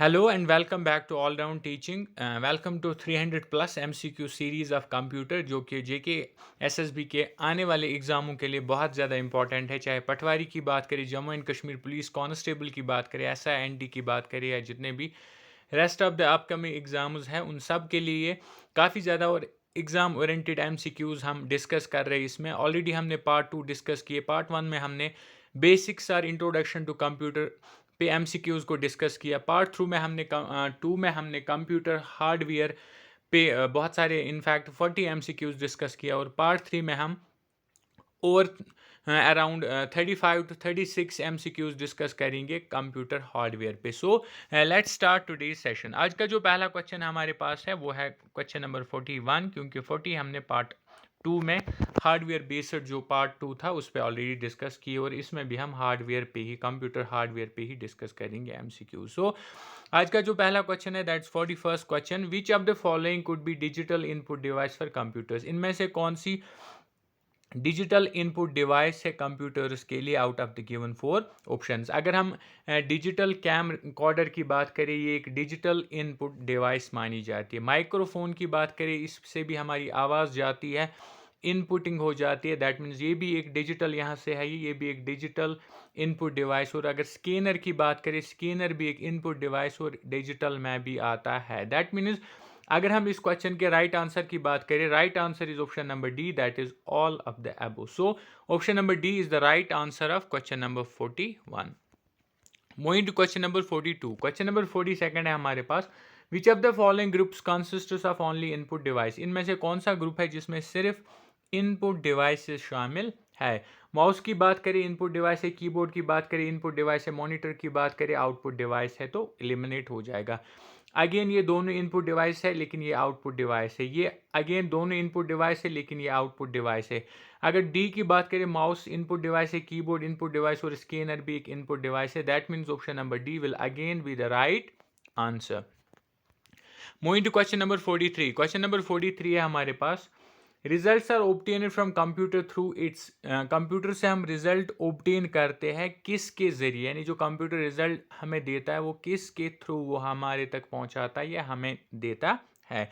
Hello and welcome back to All Round Teaching. Welcome to 300 plus MCQ series of computer जो कि जेके SSB के आने वाले एग्ज़ामों के लिए बहुत ज़्यादा इंपॉर्टेंट है। चाहे पटवारी की बात करें, Jammu and Kashmir police constable की बात करें, एसआईएनटी की बात करें या जितने भी rest of the upcoming exams हैं उन सब के लिए काफ़ी ज़्यादा और एग्ज़ाम ओरिएंटेड एमसीक्यूज़ हम डिस्कस कर रहे हैं। इसमें ऑलरेडी हमने पार्ट 2 डिस्कस किए। पार्ट 1 में हमने बेसिक्स और इंट्रोडक्शन टू कंप्यूटर पे एमसीक्यूज़ को डिस्कस किया। पार्ट थ्रू में हमने 2 में हमने कंप्यूटर हार्डवेयर पे बहुत सारे इनफैक्ट 40 एमसीक्यूज़ डिस्कस किया और पार्ट 3 में हम और अराउंड 35 टू 36 एमसीक्यूज़ डिस्कस करेंगे कंप्यूटर हार्डवेयर पे। So let's start today's session. आज का जो पहला क्वेश्चन हमारे पास है वो है क्वेश्चन नंबर 41, क्योंकि 40 हमने पार्ट 2 में हार्डवेयर बेस्ड जो पार्ट 2 था उस पर ऑलरेडी डिस्कस किए और इसमें भी हम हार्डवेयर पे ही कंप्यूटर हार्डवेयर पे ही डिस्कस करेंगे एमसीक्यू। सो आज का जो पहला क्वेश्चन है that's 41st question, which of the following could be digital input device for computers. इनमें से कौन सी डिजिटल इनपुट डिवाइस है कंप्यूटर्स के लिए out of the given 4 options. अगर हम डिजिटल कैम रिकॉर्डर की बात करें, ये एक डिजिटल इनपुट डिवाइस मानी जाती है। माइक्रोफोन की बात करें, इससे भी हमारी आवाज़ जाती है, इनपुटिंग हो जाती है। दैट मीन्स ये भी एक डिजिटल यहाँ से है, ये भी एक डिजिटल इनपुट डिवाइस। और अगर स्कैनर की बात करें, स्कैनर भी एक इनपुट डिवाइस और डिजिटल में भी आता है। दैट मीन्स अगर हम इस क्वेश्चन के राइट आंसर की बात करें, right answer is option number D, that is all of the above. So option number D is the right answer of question number 41। Moving to question number 42। Question number 42 है हमारे पास, which of the following groups consists of only input device. इनमें से कौन सा group है जिसमें सिर्फ इनपुट डिवाइसेस शामिल है। माउस की बात करें इनपुट डिवाइस है, कीबोर्ड की बात करें इनपुट डिवाइस है, मॉनिटर की बात करें आउटपुट डिवाइस है, तो एलिमिनेट हो जाएगा। अगेन ये दोनों इनपुट डिवाइस है लेकिन ये आउटपुट डिवाइस है। ये अगेन दोनों इनपुट डिवाइस है लेकिन ये आउटपुट डिवाइस है। अगर डी की बात करें, माउस इनपुट डिवाइस है, कीबोर्ड इनपुट डिवाइस और स्कैनर भी एक इनपुट डिवाइस है। That means option number D will again be the right answer. Moving to question number 43। Question number 43 है हमारे पास, results are obtain from computer through its. Computer से हम result obtain करते हैं किसके जरिए, यानी जो कंप्यूटर रिजल्ट हमें देता है वो किसके थ्रू वो हमारे तक पहुंचाता है या हमें देता है।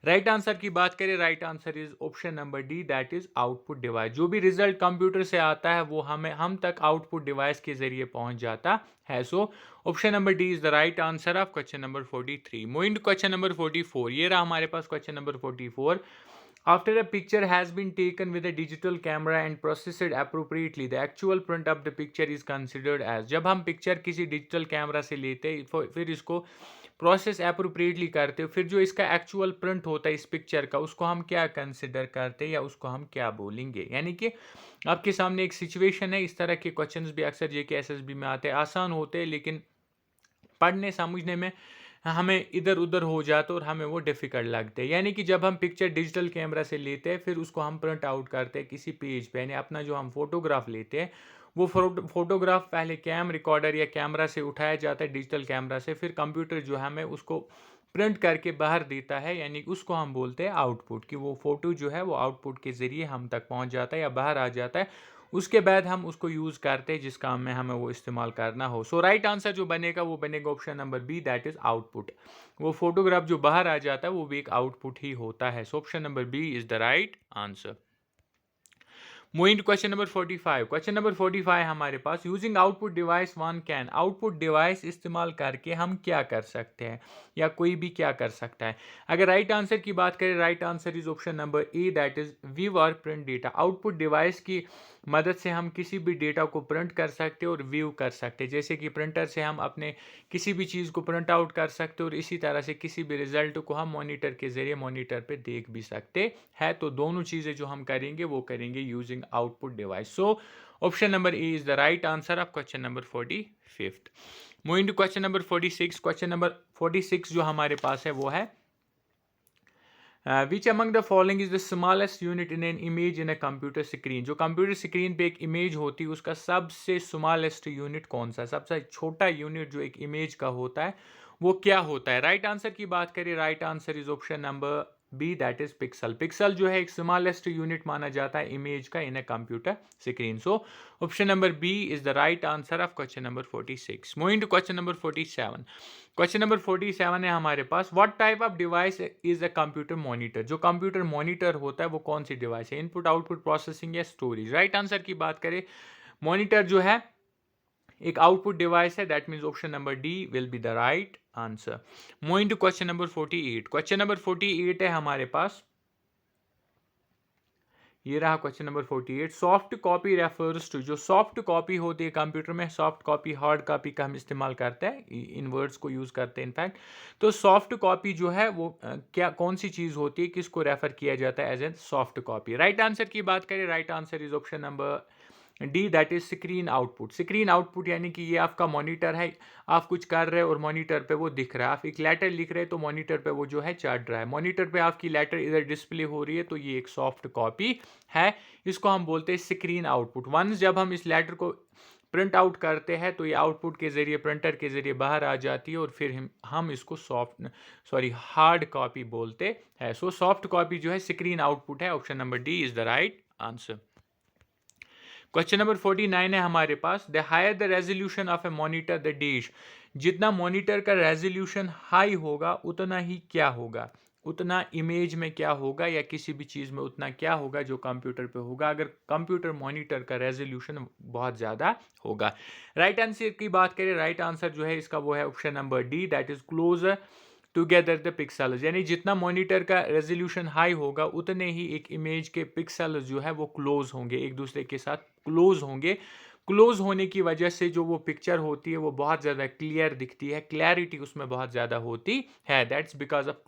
राइट आंसर की बात करें, right answer is option number D, that is output device. जो भी रिजल्ट कंप्यूटर से आता है वो हम तक आउटपुट डिवाइस के जरिए पहुंच जाता है। So option number D is the right answer of question number 43। Moving to question number 44। ये रहा हमारे पास question number 44। After a picture has been taken with a digital camera and processed appropriately, the actual print of the picture is considered as। जब हम picture किसी digital camera से लेते हैं फिर इसको प्रोसेस अप्रोप्रिएटली करते हो, फिर जो इसका एक्चुअल प्रिंट होता है इस पिक्चर का उसको हम क्या कंसिडर करते हैं या उसको हम क्या बोलेंगे। यानी कि आपके सामने एक सिचुएशन है, इस तरह के क्वेश्चंस भी अक्सर जेके एसएसबी में आते हैं, आसान होते हैं लेकिन पढ़ने समझने में हमें इधर उधर हो जाता और हमें वो डिफ़िकल्ट लगते हैं। यानी कि जब हम पिक्चर डिजिटल कैमरा से लेते हैं फिर उसको हम प्रिंट आउट करते हैं किसी पेज पे, यानी अपना जो हम फोटोग्राफ लेते हैं वो फोटोग्राफ पहले कैम रिकॉर्डर या कैमरा से उठाया जाता है डिजिटल कैमरा से, फिर कंप्यूटर जो है हमें उसको प्रिंट करके बाहर देता है, यानी उसको हम बोलते हैं आउटपुट, कि वो फ़ोटो जो है वो आउटपुट के ज़रिए हम तक पहुंच जाता है या बाहर आ जाता है। उसके बाद हम उसको यूज़ करते हैं जिस काम में हमें वो इस्तेमाल करना हो। सो राइट आंसर जो बनेगा वो बनेगा option number B, that is output. वो फोटोग्राफ जो बाहर आ जाता है वो भी एक आउटपुट ही होता है। So option number B is the right answer. Moving to question number 45। Question number 45 हमारे पास, using output device one can. Output device इस्तेमाल करके हम क्या कर सकते हैं या कोई भी क्या कर सकता है। अगर राइट आंसर की बात करें, right answer is option number A, that is view और प्रिंट डेटा। आउटपुट डिवाइस की मदद से हम किसी भी डेटा को प्रिंट कर सकते हैं और व्यू कर सकते हैं। जैसे कि प्रिंटर से हम अपने किसी भी चीज़ को प्रिंट आउट कर सकते हैं और इसी तरह से किसी भी रिजल्ट को हम मॉनिटर के जरिए मॉनिटर पे देख भी सकते हैं। तो दोनों चीज़ें जो हम करेंगे वो करेंगे using output device. So option number A is the right answer of question number 45। Moving to question number 46। Question number 46 जो हमारे पास है वो है, which among the following is the smallest unit in an image in a computer screen. जो computer screen पे एक image होती है उसका सबसे स्मॉलेस्ट यूनिट कौन सा, सबसे छोटा यूनिट जो एक इमेज का होता है वो क्या होता है। राइट आंसर की बात करें, right answer is option number B that is pixel. Pixel जो है एक स्मॉलेस्ट यूनिट माना जाता है इमेज का in a computer screen. So option number B is the right answer of question number 46। Moving to question number 47। Question number 47 है हमारे पास, what type of device is a computer monitor. जो computer monitor होता है वो कौन सी device है, इनपुट आउटपुट प्रोसेसिंग या स्टोरेज। राइट आंसर की बात करें, मॉनिटर जो है एक आउटपुट डिवाइस है, that means option number D will be the right answer. Moving to question number 48। Question number 48 है हमारे पास, ये रहा question number 48। Soft copy refers to, जो सॉफ्ट कॉपी होती है कंप्यूटर में, सॉफ्ट कॉपी हार्ड कॉपी का हम इस्तेमाल करते हैं, इन वर्ड्स को यूज करते हैं इनफैक्ट। तो सॉफ्ट कॉपी जो है वो क्या कौन सी चीज होती है, किसको रेफर किया जाता है as a soft copy. Right answer की बात करें, right answer is option number D that is screen output. Screen output यानी कि ये आपका मॉनिटर है, आप कुछ कर रहे हो और मॉनिटर पे वो दिख रहा है, आप एक लेटर लिख रहे हैं तो मॉनिटर पे वो जो है चढ़ रहा है, मॉनिटर पे आपकी लेटर इधर डिस्प्ले हो रही है, तो ये एक सॉफ्ट कॉपी है, इसको हम बोलते हैं स्क्रीन आउटपुट। वंस जब हम इस लेटर को प्रिंट आउट करते हैं तो ये आउटपुट के जरिए प्रिंटर के जरिए बाहर आ जाती है और फिर हम इसको हार्ड कॉपी बोलते हैं। सो सॉफ्ट कॉपी जो है स्क्रीन आउटपुट है, option number D is the right answer. Question number 49 है हमारे पास, the higher the resolution of a monitor the dish. जितना मॉनिटर का रेजोल्यूशन हाई होगा उतना ही क्या होगा, उतना इमेज में क्या होगा या किसी भी चीज़ में उतना क्या होगा जो कंप्यूटर पे होगा अगर कंप्यूटर मॉनिटर का रेजोल्यूशन बहुत ज़्यादा होगा। राइट आंसर की बात करें, राइट आंसर जो है इसका वो है option number D that is closer together the pixels. यानी जितना मॉनिटर का रेजोल्यूशन हाई होगा उतने ही एक इमेज के पिक्सल्स जो है वो क्लोज होंगे, एक दूसरे के साथ क्लोज होंगे। क्लोज होने की वजह से जो वो पिक्चर होती है वो बहुत ज़्यादा क्लियर दिखती है, क्लैरिटी उसमें बहुत ज़्यादा होती है, that's because of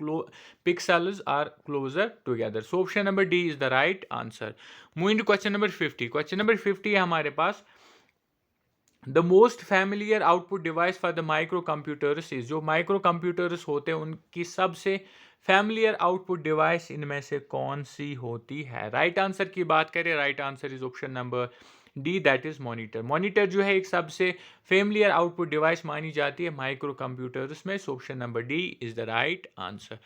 pixels are closer together. So option number D is the right answer. Moving to question number 50। Question number 50 है हमारे पास, the most familiar output device for the micro computers is. जो micro computers होते हैं उनकी सबसे familiar output device इनमें से कौन सी होती है। राइट आंसर की बात करें, right answer is option number D that is monitor. Monitor जो है एक सबसे फैमिलियर आउटपुट डिवाइस मानी जाती है माइक्रो कंप्यूटर्स में, so option number D is the right answer.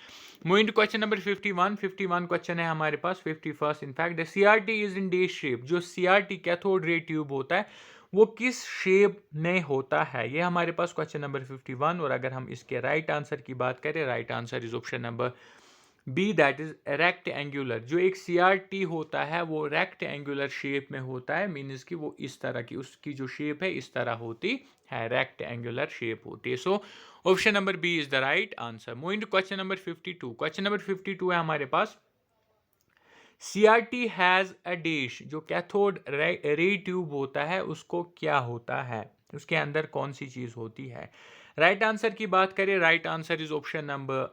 Moving to question number 51 question है हमारे पास, 51 in fact, the CRT is in the shape. जो सीआरटी कैथोड रे ट्यूब होता है वो किस शेप में होता है, ये हमारे पास क्वेश्चन नंबर 51। और अगर हम इसके राइट आंसर की बात करें, right answer is option number B that is rectangular. जो एक सीआरटी होता है वो रेक्ट एंगुलर शेप में होता है, मीन्स कि वो इस तरह की, उसकी जो शेप है इस तरह होती है, रेक्ट एंगुलर शेप होती है। So option number B is the right answer. Moving to question number 52। Question number 52 है हमारे पास, सीआरटी हैज अ डिश। जो कैथोड रे ट्यूब होता है उसको क्या होता है, उसके अंदर कौन सी चीज होती है। राइट आंसर की बात करें, right answer is option number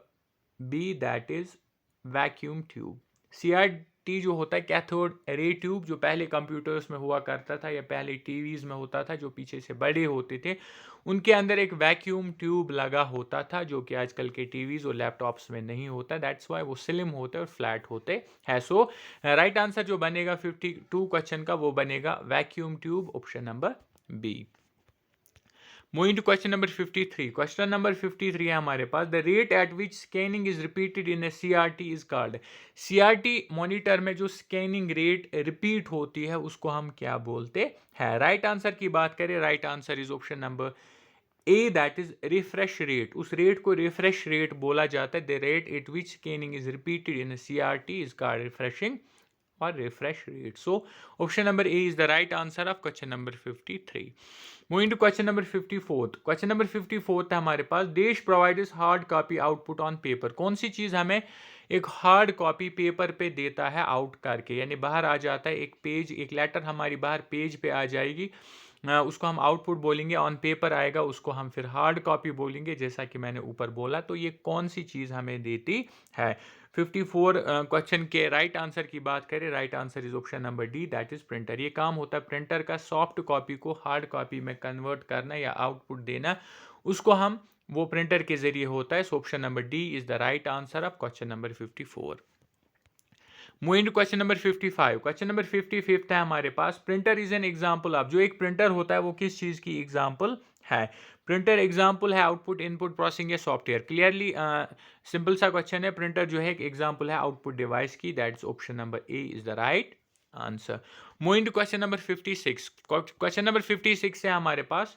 B that is vacuum tube. CRT जो होता है कैथोड रे ट्यूब, जो पहले कंप्यूटर्स में हुआ करता था या पहले टीवीज में होता था जो पीछे से बड़े होते थे, उनके अंदर एक वैक्यूम ट्यूब लगा होता था जो कि आजकल के टीवीज और लैपटॉप्स में नहीं होता, दैट्स वाई वो स्लिम होते और फ्लैट होते हैं। सो राइट आंसर जो बनेगा 52 क्वेश्चन का वो बनेगा vacuum tube, option number B. Moving to question number 53। Question number 53 है हमारे पास, the rate at which scanning is repeated in a CRT is called. CRT monitor में जो स्कैनिंग रेट रिपीट होती है उसको हम क्या बोलते हैं। राइट आंसर की बात करें, right answer is option number A that is refresh rate. उस रेट को रिफ्रेश रेट बोला जाता है, the rate at which scanning is repeated in CRT is called refreshing और refresh rate. So option number A is the right answer of question number 53। Moving to question number 54। Question number 54 है हमारे पास, देश provides hard copy output on paper. कौन सी चीज हमें एक हार्ड कॉपी पेपर पे देता है आउट करके, यानी बाहर आ जाता है एक पेज, एक लेटर हमारी बाहर पेज पे आ जाएगी, उसको हम आउटपुट बोलेंगे, ऑन पेपर आएगा उसको हम फिर हार्ड कॉपी बोलेंगे, जैसा कि मैंने ऊपर बोला। तो ये कौन सी चीज़ हमें देती है। 54 क्वेश्चन के राइट आंसर की बात करें, right answer is option number D that is printer. ये काम होता है प्रिंटर का, सॉफ्ट कॉपी को हार्ड कॉपी में कन्वर्ट करना या आउटपुट देना, उसको हम वो प्रिंटर के जरिए होता है। So option number D is the right answer of question number 54। Moving to question number 55। Question number 55 है हमारे पास, printer is an example of. जो एक प्रिंटर होता है वो किस चीज की एग्जांपल है। प्रिंटर एग्जाम्पल है आउटपुट, इनपुट, प्रोसेसिंग या सॉफ्टवेयर। क्लियरली सिंपल सा क्वेश्चन है। प्रिंटर जो है एक एग्जाम्पल है आउटपुट डिवाइस की। That's option number A is the right answer. Moving to question number 56। Question number 56 है हमारे पास,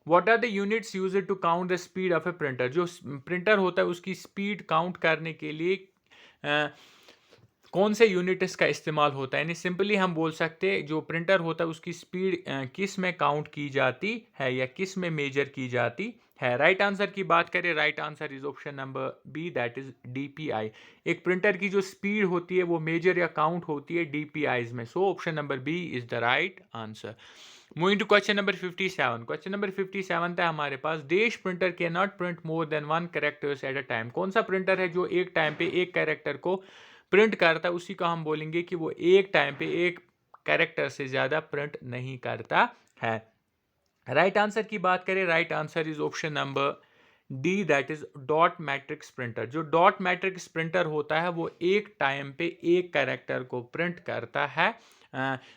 what are the units used to count the speed of a printer. जो प्रिंटर होता है उसकी स्पीड काउंट करने के लिए कौन से यूनिट इसका इस्तेमाल होता है। यानी सिंपली हम बोल सकते हैं जो प्रिंटर होता है उसकी स्पीड किस में काउंट की जाती है या किस में मेजर की जाती है। राइट आंसर की बात करें, right answer is option number B, that is DPI. एक प्रिंटर की जो स्पीड होती है वो मेजर या काउंट होती है डीपीआईज में। So option number B is the right answer. Moving to question number 57। Question number 57 था हमारे पास, dash printer can not print more than one characters at a time. कौन सा प्रिंटर है जो एक टाइम पे एक कैरेक्टर को प्रिंट करता है, उसी को हम बोलेंगे कि वो एक टाइम पे एक कैरेक्टर से ज़्यादा प्रिंट नहीं करता है। राइट आंसर की बात करें, right answer is option number D, that is dot matrix printer. जो डॉट मैट्रिक्स प्रिंटर होता है वो एक टाइम पे एक कैरेक्टर को प्रिंट करता है।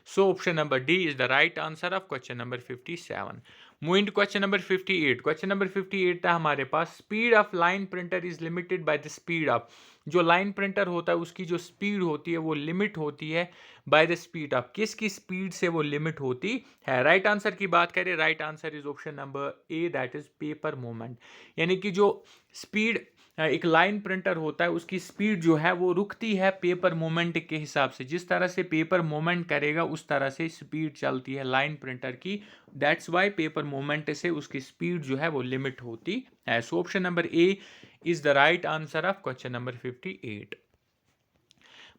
So option number D is the right answer of question number 57। Moving to question number 58। Question number 58 था हमारे पास, speed of line printer is limited by the speed of. जो लाइन प्रिंटर होता है उसकी जो स्पीड होती है वो लिमिट होती है बाय द स्पीड ऑफ। किसकी स्पीड से वो लिमिट होती है। राइट आंसर की बात करें, right answer is option number A, that is paper movement. यानी कि जो स्पीड एक लाइन प्रिंटर होता है उसकी स्पीड जो है वो रुकती है पेपर मोमेंट के हिसाब से। जिस तरह से पेपर मोमेंट करेगा उस तरह से स्पीड चलती है लाइन प्रिंटर की। दैट्स वाई पेपर मोमेंट से उसकी स्पीड जो है वो लिमिट होती है। So option number A is the right answer of question number 58।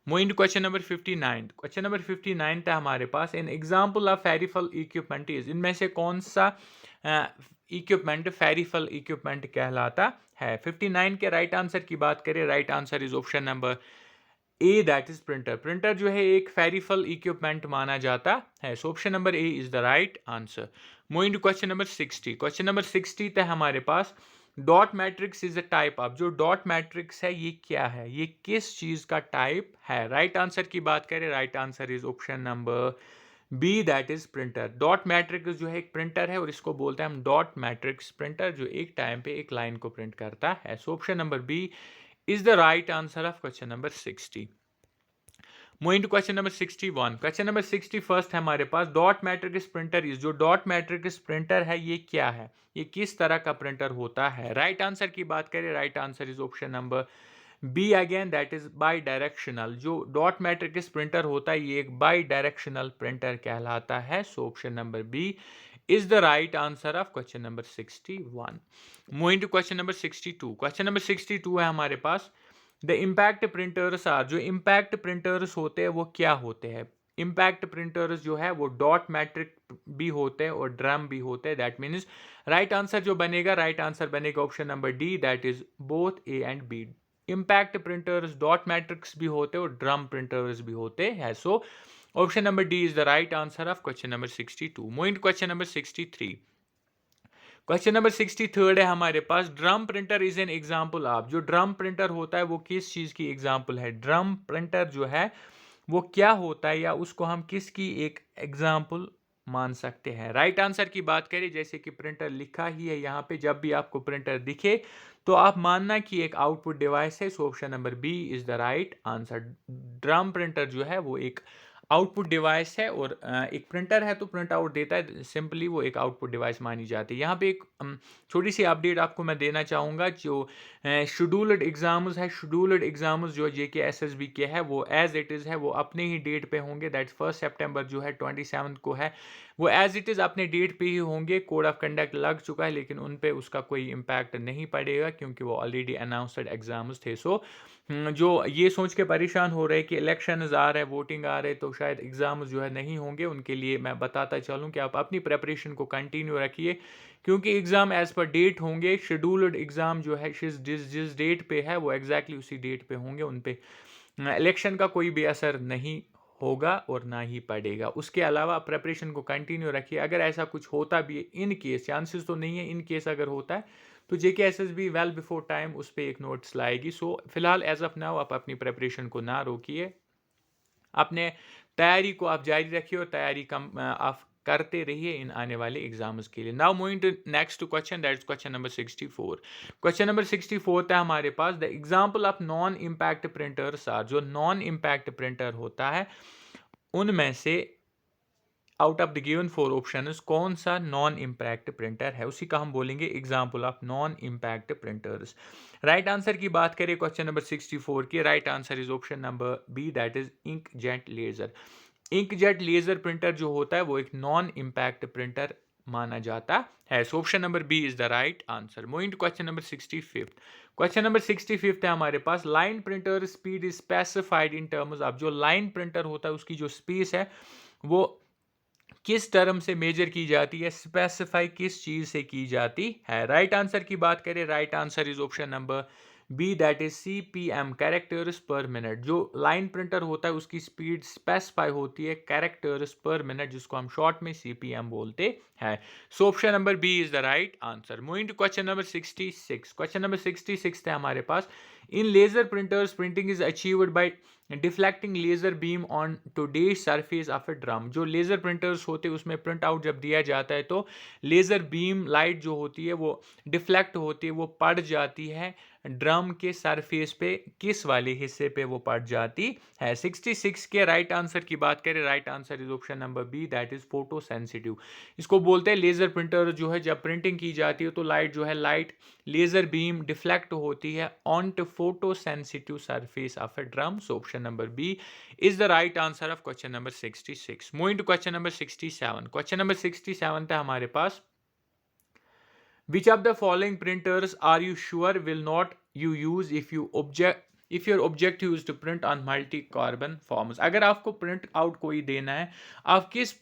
Moving to question number 59। Question number 59 था हमारे पास, an example of peripheral equipment is. इनमें से कौन सा इक्विपमेंट फेरिफल इक्विपमेंट कहलाता है। 59 के राइट आंसर की बात करें, right answer is option number A, that is printer. Printer जो है एक फेरिफल इक्विपमेंट माना जाता है। So option number A is the right answer. Moving to question number 60। Question number 60 था हमारे पास, dot matrix is a type of. जो डॉट मैट्रिक्स है ये क्या है, ये किस चीज का टाइप है। राइट आंसर की बात करें, right answer is option number B, that is printer. Dot matrix जो है एक प्रिंटर है और इसको बोलते हैं हम डॉट मैट्रिक्स प्रिंटर, जो एक टाइम पे एक लाइन को प्रिंट करता है। So option number B is the right answer of question number 60. Moving to question number 61. Question number 61 है हमारे पास, डॉट मैट्रिक्स प्रिंटर इज। जो डॉट मैट्रिक्स प्रिंटर है ये क्या है, ये किस तरह का प्रिंटर होता है। राइट आंसर की बात करें, right answer is option number B again, that is bidirectional. जो डॉट मैट्रिक्स प्रिंटर होता है ये एक बाई डायरेक्शनल प्रिंटर कहलाता है। So option number B is the right answer of question number 61. Moving to question number 62. Question number 62 है हमारे पास, the impact printers are। जो impact printers होते हैं वो क्या होते हैं। impact printers जो है वो डॉट मैट्रिक भी होते हैं और ड्रम भी होते हैं। दैट मीन्स राइट आंसर जो बनेगा, राइट आंसर बनेगा option number D, that is both A and B. Impact printers dot matrix भी होते हैं और ड्रम प्रिंटर्स भी होते हैं। So option number D is the right answer of question number 62। Moving to question number 63। Question number 63 है हमारे पास, drum printer is an example of. जो ड्रम प्रिंटर होता है वो किस चीज की एग्जांपल है। ड्रम प्रिंटर जो है वो क्या होता है या उसको हम किसकी एक एग्जांपल मान सकते हैं। राइट आंसर की बात करें, जैसे कि प्रिंटर लिखा ही है यहाँ पे, जब भी आपको प्रिंटर दिखे तो आप मानना कि एक आउटपुट डिवाइस है। So option number B is the right answer. Drum printer जो है वो एक आउटपुट डिवाइस है और एक प्रिंटर है तो प्रिंट आउट देता है, सिंपली वो एक आउटपुट डिवाइस मानी जाती है। यहाँ पे एक छोटी सी अपडेट आपको मैं देना चाहूँगा। जो शेड्यूल्ड एग्जाम्स है, शेड्यूल्ड एग्जाम्स जो जेके एसएसबी के है वो एज इट इज़ है, वो अपने ही डेट पे होंगे। दैट्स 1 सितंबर जो है 27 को है, वो एज इट इज़ अपने डेट पे ही होंगे। कोड ऑफ कंडक्ट लग चुका है लेकिन उन पे उसका कोई इम्पैक्ट नहीं पड़ेगा क्योंकि वो ऑलरेडी अनाउंसड एग्जाम्स थे। सो जो ये सोच के परेशान हो रहे कि इलेक्शन आ रहे, वोटिंग आ रहे तो शायद एग्ज़ाम जो है नहीं होंगे, उनके लिए मैं बताता चलूँ कि आप अपनी प्रेपरेशन को कंटिन्यू रखिए क्योंकि एग्ज़ाम एज़ पर डेट होंगे। शेड्यूल्ड एग्ज़ाम जो है जिस डेट पे है वो एग्जैक्टली उसी डेट पे होंगे, उन पे इलेक्शन का कोई भी असर नहीं होगा और ना ही पड़ेगा। उसके अलावा प्रेपरेशन को कंटिन्यू रखिए। अगर ऐसा कुछ होता भी है, इन केस, चांसेस तो नहीं है, इन केस अगर होता है तो जेके एसएसबी वेल बिफोर टाइम उस पर एक नोट्स लाएगी। सो फिलहाल एज ऑफ नाउ आप अपनी प्रेपरेशन को ना रोकिए, अपने तैयारी को आप जारी रखिए और तैयारी आप करते रहिए इन आने वाले एग्जाम्स के लिए। Now moving to next question, that is question number 64। Question number 64 है हमारे पास, the example of non impact printers are, जो नॉन इम्पैक्ट प्रिंटर होता है उनमें से out of the given four options कौन सा नॉन इम्पैक्ट प्रिंटर है, उसी का हम बोलेंगे example of non impact printers. Right answer की बात करें क्वेश्चन नंबर 64 की, right answer is option number B, that is inkjet laser. Inkjet laser printer जो होता है वो एक नॉन इम्पैक्ट प्रिंटर माना जाता है। So option number B is the right answer. Moving to question number 65। Question number 65 है हमारे पास, line printer speed is specified in terms of, जो लाइन प्रिंटर होता है उसकी जो स्पेस है वो किस टर्म से मेजर की जाती है, स्पेसिफाई किस चीज से की जाती है। राइट आंसर की बात करें, right answer is option number B, that is CPM, characters per minute. जो लाइन प्रिंटर होता है उसकी स्पीड स्पेसिफाई होती है कैरेक्टर्स पर मिनट, जिसको हम शॉर्ट में CPM बोलते हैं। So option number B is the right answer. Moving to question number 66। Question number 66 है हमारे पास, in laser printers printing is achieved by deflecting laser beam on to dash surface of a drum. जो laser printers होते हैं उसमें print out जब दिया जाता है तो लेजर बीम लाइट जो होती है वो डिफ्लेक्ट होती है, वो पड़ जाती है ड्रम के सरफेस पे, किस वाले हिस्से पे वो पड़ जाती है। 66 के राइट आंसर की बात करें, right answer is option number B, that is photo sensitive. इसको बोलते हैं लेजर प्रिंटर जो है जब प्रिंटिंग की जाती है तो लाइट जो है, लाइट लेजर बीम डिफ्लेक्ट होती है on to photo sensitive surface of a drum. So option number B is the right answer of question number 66. Moving to question number 67. Question number 67 था हमारे पास, which of the following printers are you sure will not you use if your objective is to print on multi carbon forms। अगर आपको print out कोई देना है, आप किस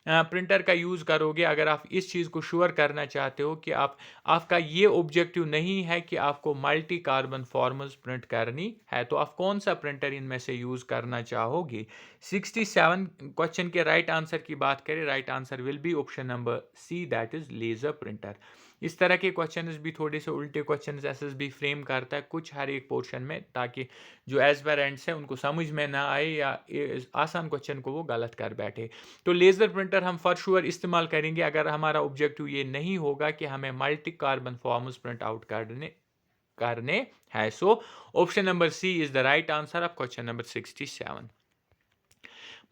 printer का यूज़ करोगे अगर आप इस चीज़ को श्योर करना चाहते हो कि आपका ये ऑब्जेक्टिव नहीं है कि आपको मल्टी कार्बन फॉर्म्स प्रिंट करनी है, तो आप कौन सा प्रिंटर इनमें से यूज़ करना चाहोगे। 67 क्वेश्चन के राइट आंसर की बात करें, right answer will be option number C, that is laser printer. इस तरह के क्वेश्चंस भी थोड़े से उल्टे क्वेश्चंस एसएसबी फ्रेम करता है कुछ हर एक पोर्शन में, ताकि जो एस्पिरेंट्स हैं उनको समझ में ना आए या आसान क्वेश्चन को वो गलत कर बैठे। तो लेज़र प्रिंटर हम फॉर श्योर इस्तेमाल करेंगे अगर हमारा ऑब्जेक्टिव ये नहीं होगा कि हमें multi carbon forms print out करने हैं। So option number C is the right answer of question number 67।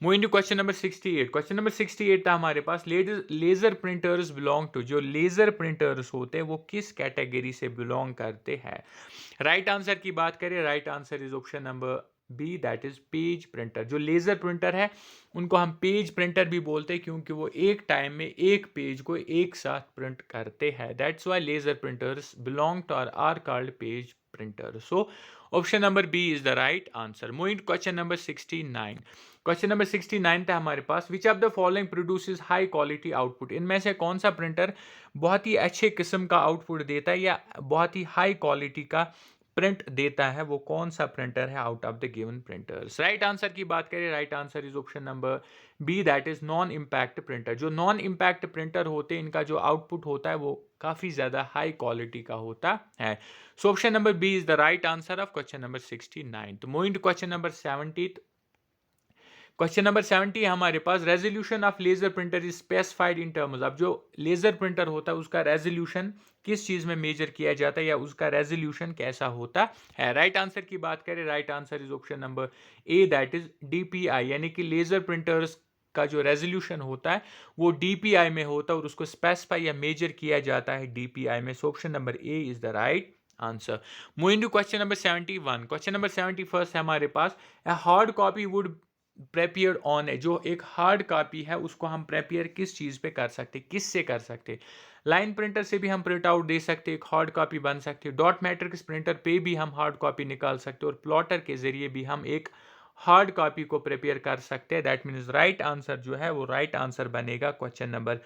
Moving to question number 68। Question number 68 था हमारे पास, लेजर प्रिंटर्स बिलोंग टू, जो लेजर प्रिंटर्स होते हैं वो किस कैटेगरी से बिलोंग करते हैं। राइट आंसर की बात करें, right answer is option number B, that is page printer. जो लेजर प्रिंटर है उनको हम पेज प्रिंटर भी बोलते हैं क्योंकि वो एक टाइम में एक पेज को एक साथ प्रिंट करते हैं। That's why laser printers belong to are called page printer. So option number B is the right answer. Moving to question number 69। Question number 69 था हमारे पास, which of the following produces high quality output. इनमें से कौन सा printer बहुत ही अच्छे किस्म का आउटपुट देता है या बहुत ही हाई क्वालिटी का प्रिंट देता है, वो कौन सा प्रिंटर है out of the given printers. Right answer की बात करें, right answer is option number B, that is non impact printer. जो नॉन इम्पैक्ट प्रिंटर होते हैं इनका जो आउटपुट होता है वो काफी ज्यादा हाई क्वालिटी का होता है। So option number B is the right answer of question number 69। तो moving to question number 70। Question number 70 हमारे पास, resolution of laser printer is specified in terms. अब जो लेजर प्रिंटर होता है उसका रेजोल्यूशन किस चीज में मेजर किया जाता है या उसका रेजोल्यूशन कैसा होता है। राइट आंसर की बात करें, right answer is option number A, that is DPI, यानी कि लेजर प्रिंटर्स का जो रेजोल्यूशन होता है वो DPI में होता है और उसको स्पेसिफाई या मेजर किया जाता है DPI में। So option number A is the right answer. Moving to question number 71। Question number 71 है हमारे पास, a hard copy would prepare on है। जो एक हार्ड कॉपी है उसको हम प्रेपियर किस चीज पे कर सकते, किससे कर सकते। लाइन प्रिंटर से भी हम प्रिंट आउट दे सकते, एक हार्ड कॉपी बन सकती है। डॉट मैट्रिक्स प्रिंटर पे भी हम हार्ड कॉपी निकाल सकते और प्लॉटर के जरिए भी हम एक हार्ड कॉपी को प्रिपेयर कर सकते हैं। दैट मीन्स राइट आंसर जो है वो राइट आंसर बनेगा क्वेश्चन नंबर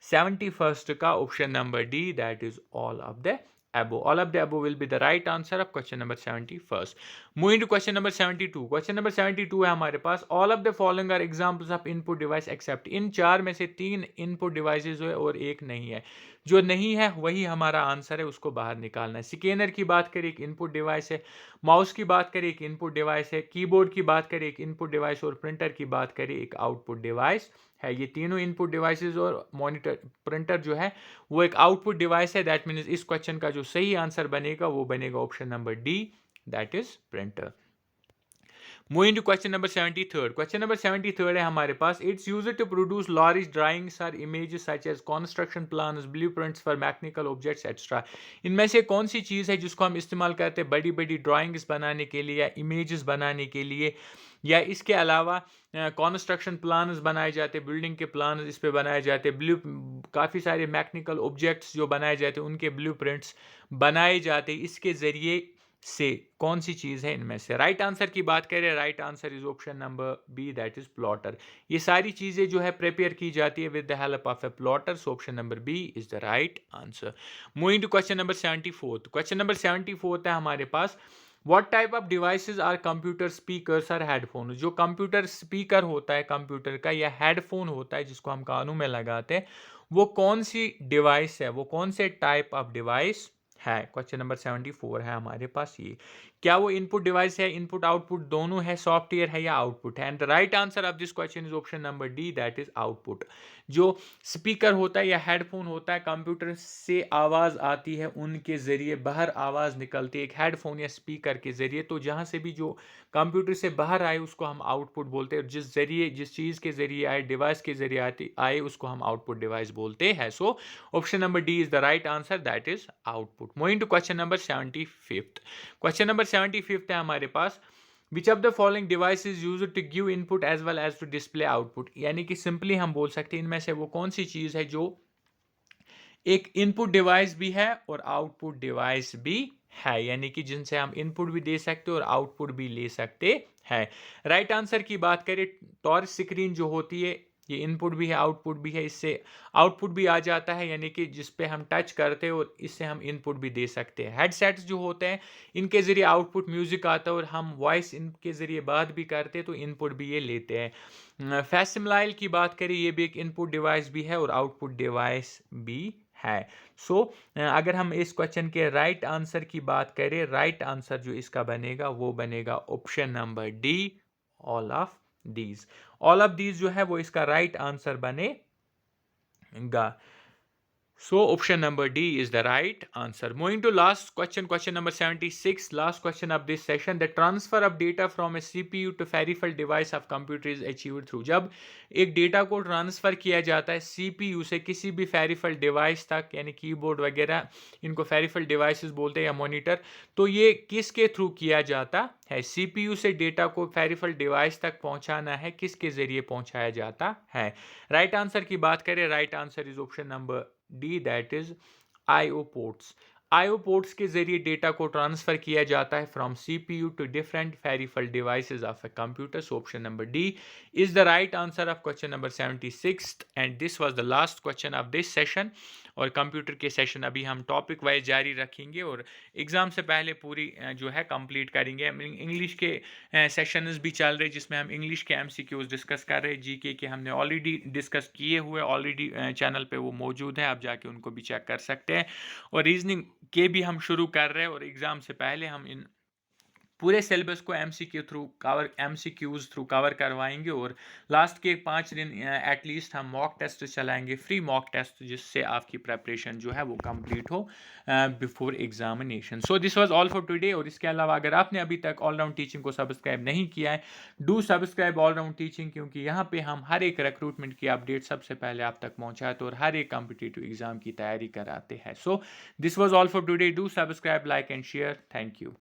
71 का option number D, that is all of the above. All of the above will be the right answer of question number 71st. Moving to question number 72. Question number 72 है हमारे पास, all of the following are examples of input device except। इन चार में से तीन input devices है और एक नहीं है। जो नहीं है वही हमारा आंसर है, उसको बाहर निकालना है। स्कैनर की बात करें एक इनपुट डिवाइस है, माउस की बात करें एक इनपुट डिवाइस है, कीबोर्ड की बात करें एक इनपुट डिवाइस और प्रिंटर की बात करें एक आउटपुट डिवाइस है। ये तीनों इनपुट डिवाइसेस और मॉनिटर प्रिंटर जो है वो एक आउटपुट डिवाइस है। दैट मीन्स इस क्वेश्चन का जो सही आंसर बनेगा वो बनेगा option number D, that is printer. Moving to question number 73rd. Question number 73rd है हमारे पास. It's used to produce large drawings or images such as construction plans, blueprints for mechanical objects, etc. इनमें से कौन सी चीज़ है जिसको हम इस्तेमाल करते हैं बड़ी बड़ी ड्राइंग्स बनाने के लिए या इमेजेस बनाने के लिए, या इसके अलावा कॉन्स्ट्रक्शन प्लान्स बनाए जाते हैं, बिल्डिंग के प्लान इस पे बनाए जाते हैं, काफ़ी सारे मैकेनिकल ऑब्जेक्ट्स जो बनाए जाते हैं उनके ब्लूप्रिंट्स बनाए जाते हैं, इसके ज़रिए से कौन सी चीज़ है इनमें से? राइट आंसर की बात करें, right answer is option number B, that is plotter. ये सारी चीज़ें जो है प्रिपेयर की जाती है with the help of a plotter, so option number B is the right answer. Moving to question number 74। Question number 74 है हमारे पास. What type of devices are computer speakers और हेडफोन? जो कंप्यूटर स्पीकर होता है कंप्यूटर का या headphone होता है जिसको हम कानों में लगाते हैं, वो कौन सी डिवाइस है, वो कौन से टाइप ऑफ डिवाइस है? क्वेश्चन नंबर 74 है हमारे पास ये. क्या वो इनपुट डिवाइस है, इनपुट आउटपुट दोनों है, सॉफ्टवेयर है या आउटपुट है? And the right answer of this question is option number D, that is output. जो स्पीकर होता है या हेडफोन होता है, कंप्यूटर से आवाज़ आती है, उनके ज़रिए बाहर आवाज़ निकलती है एक हेडफोन या स्पीकर के ज़रिए, तो जहाँ से भी जो कंप्यूटर से बाहर आए उसको हम आउटपुट बोलते हैं, जिस ज़रिए जिस चीज़ के ज़रिए आए, डिवाइस के ज़रिए आए उसको हम आउटपुट डिवाइस बोलते हैं। So option number D is the right answer, that is output. Moving to question number 75th। Question number 75th है हमारे पास. Which of the following device is used to give input as well as to display output? यानी कि simply हम बोल सकते हैं इनमें से वो कौन सी चीज़ है जो एक इनपुट डिवाइस भी है और आउटपुट डिवाइस भी है, यानी कि जिनसे हम इनपुट भी दे सकते हैं और आउटपुट भी ले सकते हैं। राइट आंसर की बात करें, टॉर्च स्क्रीन जो होती है ये इनपुट भी है आउटपुट भी है, इससे आउटपुट भी आ जाता है, यानी कि जिस पे हम टच करते हैं और इससे हम इनपुट भी दे सकते हैं। हेडसेट्स जो होते हैं इनके ज़रिए आउटपुट म्यूज़िक आता है और हम वॉइस इनके ज़रिए बात भी करते हैं तो इनपुट भी ये लेते हैं। फैसिमलाइल की बात करें, ये भी एक इनपुट डिवाइस भी है और आउटपुट डिवाइस भी है। सो अगर हम इस क्वेश्चन के राइट आंसर की बात करें, राइट आंसर जो इसका बनेगा वो बनेगा option number D, all of these. All of these जो है वो इसका राइट आंसर बनेगा। So option number D is the right answer. Moving to last question, question number 76, last question of this session. The transfer of data from a CPU to peripheral device of computer is achieved through. जब एक data को transfer किया जाता है CPU से किसी भी peripheral device तक, यानी कीबोर्ड वगैरह, इनको peripheral डिवाइसेस बोलते हैं या मॉनिटर, तो ये किसके थ्रू किया जाता है? CPU से डेटा को peripheral डिवाइस तक पहुंचाना है, किसके ज़रिए पहुंचाया जाता है? राइट आंसर की बात करें, right answer is option number D, that is IO ports. IO ports के जरिए डेटा को ट्रांसफर किया जाता है from CPU to different peripheral devices of a computer. So option number D is the right answer of question number 76 and this was the last question of this session. और computer के session अभी हम topic wise जारी रखेंगे और exam से पहले पूरी जो है कंप्लीट करेंगे। इंग्लिश के सेशंस भी चल रहे जिसमें हम इंग्लिश के MCQs डिस्कस कर रहे हैं। GK के हमने ऑलरेडी डिस्कस किए हुए, ऑलरेडी चैनल पे वो मौजूद है, आप जाके उनको भी चेक कर सकते हैं। और रीजनिंग के भी हम शुरू कर रहे हैं और एग्ज़ाम से पहले हम इन पूरे सिलेबस को MCQs थ्रू कवर करवाएंगे और लास्ट के 5 दिन एटलीस्ट हम मॉक टेस्ट चलाएंगे, फ्री मॉक टेस्ट, जिससे आपकी प्रेपरेशन जो है वो कंप्लीट हो before examination. So this was all for today. और इसके अलावा अगर आपने अभी तक ऑलराउंड टीचिंग को सब्सक्राइब नहीं किया है, डू सब्सक्राइब ऑलराउंड टीचिंग, क्योंकि यहाँ पे हम हर एक रिक्रूटमेंट की अपडेट सबसे पहले आप तक पहुँचाते और हर एक कॉम्पिटिटिव एग्जाम की तैयारी कराते हैं। So this was all for today. Do subscribe, like and share. Thank you.